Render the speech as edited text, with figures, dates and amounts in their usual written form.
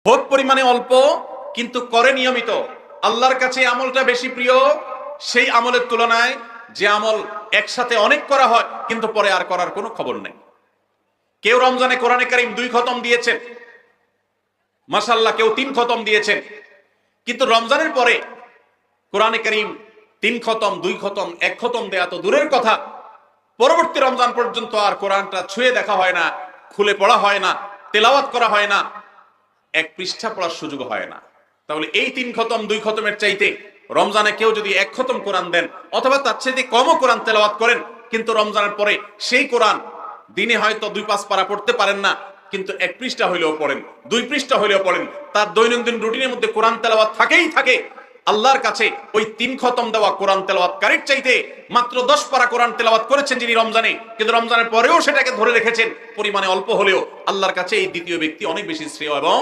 হোক পরিমাণে অল্প কিন্তু করে নিয়মিত, আল্লাহর কাছে আমলটা বেশি প্রিয় সেই আমলের তুলনায় যে আমল একসাথে অনেক করা হয় কিন্তু পরে আর করার কোনো খবর নেই। কেউ রমজানে কোরআনে কারীম 2 খতম দিয়েছেন, মাশাআল্লাহ, কেউ 3 খতম দিয়েছেন, কিন্তু রমজানের পরে কোরআনে কারীম 3 খতম 2 খতম 1 খতম দেয়া তো দূরের কথা, পরবর্তী রমজান পর্যন্ত আর কোরআনটা ছুঁয়ে দেখা হয় না, খুলে পড়া হয় না, তেলাওয়াত করা হয় না, 1 পৃষ্ঠা পড়ার সুযোগ হয় না। তাহলে এই 3 খতম 2 খতমের চাইতে রমজানে কেউ যদি 1 খতম কোরআন দেন অথবা তার চাইতে কমও কোরআন তেলাওয়াত করেন, কিন্তু রমজানের পরে সেই কোরআন দিনে হয়তো 2-5 পারা পড়তে পারেন না, কিন্তু 1 পৃষ্ঠা হইলেও পড়েন, 2 পৃষ্ঠা হইলেও পড়েন, তার দৈনন্দিন রুটিনের মধ্যে কোরআন তেলাওয়াত থাকেই থাকে। আল্লাহর কাছে ওই 3 খতম দেওয়া কোরআন তেলাওয়াতকারীর চাইতে মাত্র 10 পারা কোরআন তেলাওয়াত করেছেন যিনি রমজানে, কিন্তু রমজানের পরেও সেটাকে ধরে রেখেছেন পরিমাণে অল্প হলেও, আল্লাহর কাছে এই দ্বিতীয় ব্যক্তি অনেক বেশি শ্রেয় এবং